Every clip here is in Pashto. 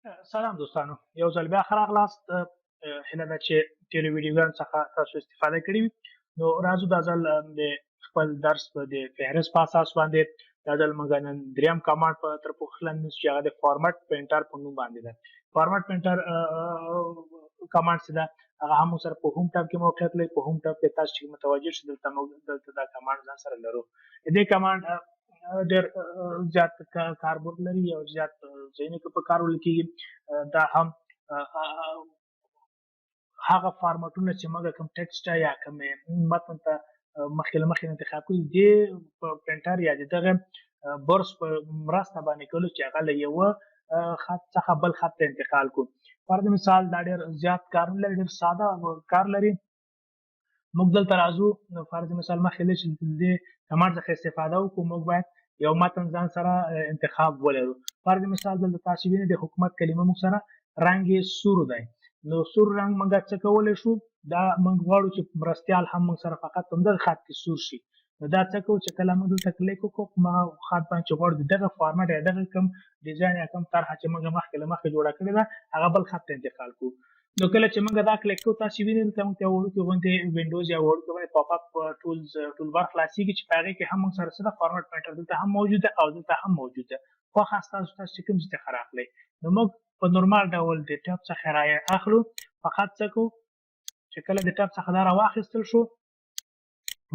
سلام دوستانو یو ځل بیا ښه راغلاست هیله ده چې تېرو ویډیوګانو څخه تاسو استفاده کړې وي نو راځو دا ځل د خپل درس په د فهرست په اساس باندې دا ځل موږ نن دریم کمانډ په تر پوښښ لاندې نیسو چې هغه د فارمټ پاینټر په نوم باندې ده فارمټ پاینټر کمانډ چې ده هغه هم موږ سره په هوم ټاب کې موقعیت لري په هوم ټاب کې تاسو چې متوجه شئ دلته موږ دلته دا کمانډ ځان سره لرو د دې کمانډ ډېر زیات کاربرد لري او زیات ځایونه کې په کار وړل کېږي دا هم هغه فارمټونه چې موږ کوم ټکسټ یا کوم متن ته مخکې له مخکې انتخاب کړو دې په پرنټر یا د دغه برس په مرسته باندې کولو چې هغه له یوه خط څخه بل خط ته انتقال کړو فرض مثال دا ډېر زیات کار نه لري ډېر ساده کار لري موږ دلته راځو فرض مثال مخکې له چې د کمانډ څخه استفاده وکړو موږ باید یو متن ځان سره انتخاب ولرو فرض مثال دلته تاسو وینئ د حکومت کلمه موږ سره رنګ یې سور دی نو سور رنګ موږ څه کولی شو دا موږ غواړو چې مرستیال هم موږ سره فقط په همدغه خط کې سور شي نو دا څه کوو چې کله موږ دلته کلیک وکړو په همغه خط باندې چې غواړو د دغه فارمټ یا دغه کوم ډیزاین یا کوم طرحه چې موږ مخکې له مخکې جوړه کړې ده هغه بل خط ته انتقال کړو نو کله چې موږ دا کلیک کوو تاسو وینئ دلته موږ ته وړوکې غوندې وینډوز یا وړوکې غوندې پاپ اپ ټولز ټول بار خلاصېږي چې په هغې کې هم موږ سره څه ده فارمټ پاینټر دلته هم موجود ده او دلته هم موجود ده خوښه ستاسو چې کوم ځای څخه راغلی نو موږ په نورمال ډول د ټاب څخه رایې اخلو فقط څه کوو چې کله د ټاب څخه دا راواخیستل شو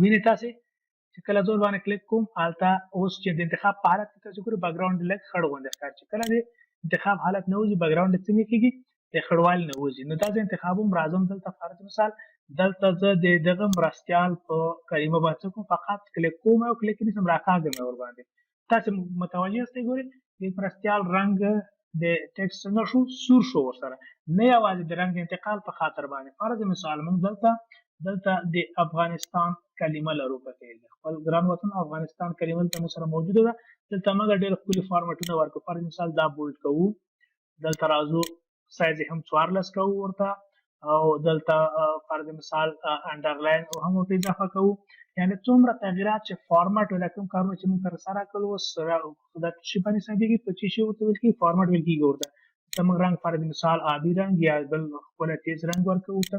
وینئ تاسې چې کله زه باندې کلیک کوم هلته اوس چې د انتخاب په حالت کې تاسو ګورئ بیکګراونډ لږ خړ غوندې ښکاري چې کله د انتخاب حالت نه وځي بیکګراونډ څنګه کېږي د خړوالي نه وځي نو دا زه انتخاب هم راځم دلته فرض مثال دلته زه د دغه مرستیال په کلمه باندې څه کوم فقط کلیک کوم او کلیک یې نیسم راکاږم یې ورباندې تاسې متوجه یاستئ ګورئ د مرستیال رنګ د ټکسټ څنګه شو سور شو ورسره نه یوازې د رنګ د انتقال په خاطر باندې فرض مثال موږ دلته د افغانستان کلمه لرو پکې خپل ګران وطن افغانستان کلمه دلته موږ سره موجوده ده دلته موږ ډېر ښکلي فارمټونه ورکړو فرض مثال دا بولډ کوو دلته راځو سایز هم 14 کوو ورته او دلته فرض مثال انډرلاین هم ورته اضافه کوو یعنې څومره تغییرات چې فارمټ ولا کوم کارونه چې موږ ترسره کړو اوس دا شي باندې ثابتېږي په څه شي ورته ویل کېږي فارمټ ویل کېږي ورته ته موږ رنګ فرض مثال آبي رنګ یا بل ښکلی تیز رنګ ورکوو ورته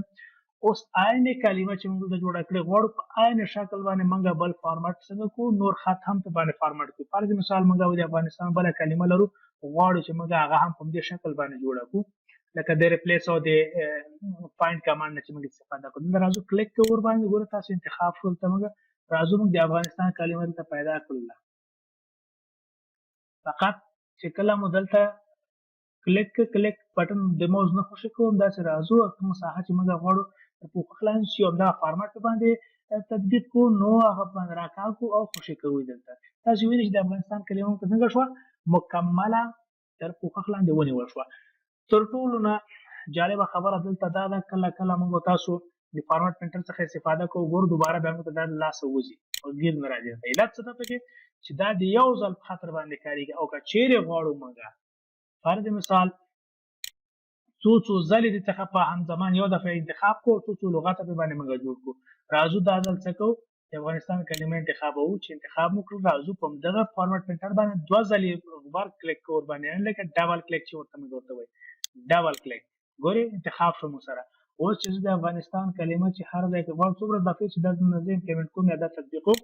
اوس عین کلمه چې موږ دلته جوړه کړې غواړو په عین شکل باندې موږ بل فارمټ څنګه کوو نور خط هم په باندې فارمټ کوو فرض مثال موږ د افغانستان بله کلمه لرو غواړو چې موږ هغه هم په همدې شکل باندې جوړه کړو لکه د ریپلیس او د فایند کمانډ نه چې موږ استفاده کوو دلته راځو کلیک کوو ورباندې ګوره تاسو انتخاب شو دلته موږ راځو موږ د افغانستان کلمه دلته پیدا کړله فقط چې کله مو دلته کلیک بټن د موز نه خوشې کوم داسې راځو کومه ساحه چې موږ غواړو د پوښښ لاندې شي همدغه فارمټ باندې تطبیق کوو نو هغه باندې راکاږ کوو او خوشې کوو دلته تاسو وینئ چې د افغانستان کلمه موږ ته څنګه شوه مکمله تر پوښښ لاندې ونیول شوه تر ټولو نه جالبه خبره دلته دا ده کله موږ تاسو د فارمټ پرنټر څخه استفاده کوو ګورو دوباره بیا موږ ته دا د لاسه وځي او ګیر نه راځي علت څه ده پکې چې دا د یو ځل په خاطر باندې کارېږي او که چیرې غواړو موږ فرض مثال څو ځلې د څخه په همزمان یو دفعه انتخاب کوو څو لغته په باندې موږ جوړ کړو راځو دا ځل څه کوو د افغانستان کلمه انتخابوو چې انتخاب مو کړو راځو په همدغه فارمټ پرنټر باندې دوه ځلې بار کلیک کوو ورباندې لکه ډبل کلیک چې ورته موږ ورته وایي ډبل کلیک ګورئ انتخاب شو مو سره اوس چې زه د افغانستان کلمه چې هر ځای کې غواړم څومره دفعې چې دا زه امپلیمنټ کوم یا دا تطبیق کوم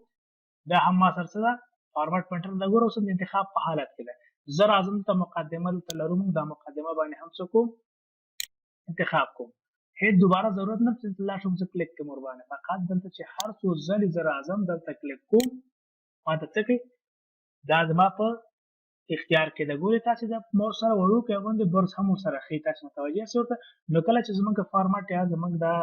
دا هم ما سره څه ده فارمټ پرنټر دا ګوره اوس د انتخاب په حالت کې ده زه راځم ته مقدمه دلته لرو موږ دا مقدمه باندې هم څه کوم انتخاب کوم هیڅ دوباره ضرورت نه چې لا شم زه کلیک کوم ورباندې فقط دلته چې هر څو ځلې زه راځم دلته کلیک کوم ماته څه کوي دا زما په اختیار کې ده ګورئ تاسې دا موس سره وړوکی غوندې برس هم ورسره ښیي تاسې متوجه یاستئ ورته نو کله چې زموږ فارمټ یا زموږ دا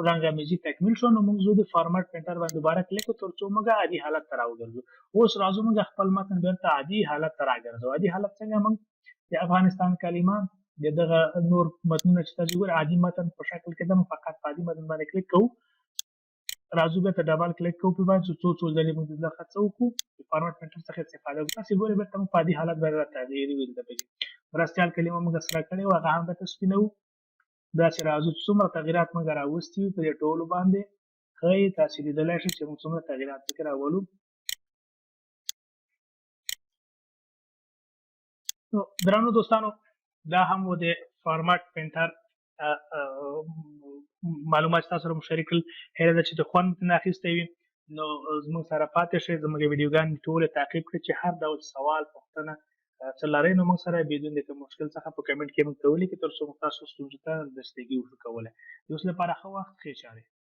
رنګامیزي تکمیل شو نو موږ زه د فارمټ پرنټر باندې دوباره کلیک وکړو تر څو موږ عادي حالت ته راوګرځو اوس راځو موږ خپل متن بیرته عادي حالت ته راګرځو عادي حالت څنګه موږ د افغانستان کلمه د دغه نور متنونه چې تاسو ګورئ عادي متن په شکل کې ده فقط په عادي متن باندې کلیک کوو راځو بیا ته ډبل کلیک کوو پرې باندې څو ځلې موږ دلته څه وکړو د فارمټ پرنټر څخه استفاده وکړو تاسې ګورئ بېرته موږ په عادي حالت باندې راته وي دلته پکې مرستیال کلمه موږ سره کړې وه هغه هم درته سپینوو داسې راځو څومره تغییرات موږ راوستي وي په دې ټولو باندې ښایي تاسې لیدلی شئ چې موږ څومره تغییرات پکې راولو نو درنو دوستانو دا هم و د فارمټ پینټر معلومات تاسو سره مشارک کړل. هیله ده چې د خوند نه اخیستی وي. نو زموږ سره پاتې شئ، زموږ ویډیوګانې ټولې تعقیب کړئ چې هر ډول سوال پوښتنه څه لرئ نو موږ سره بدون د کوم مشکل څخه په کمنټ کې موږ ته ولیکئ تر څو موږ تاسو ستونزو ته دستګي وکړو کولی. د اوس لپاره ښه وخت، ښې چارې.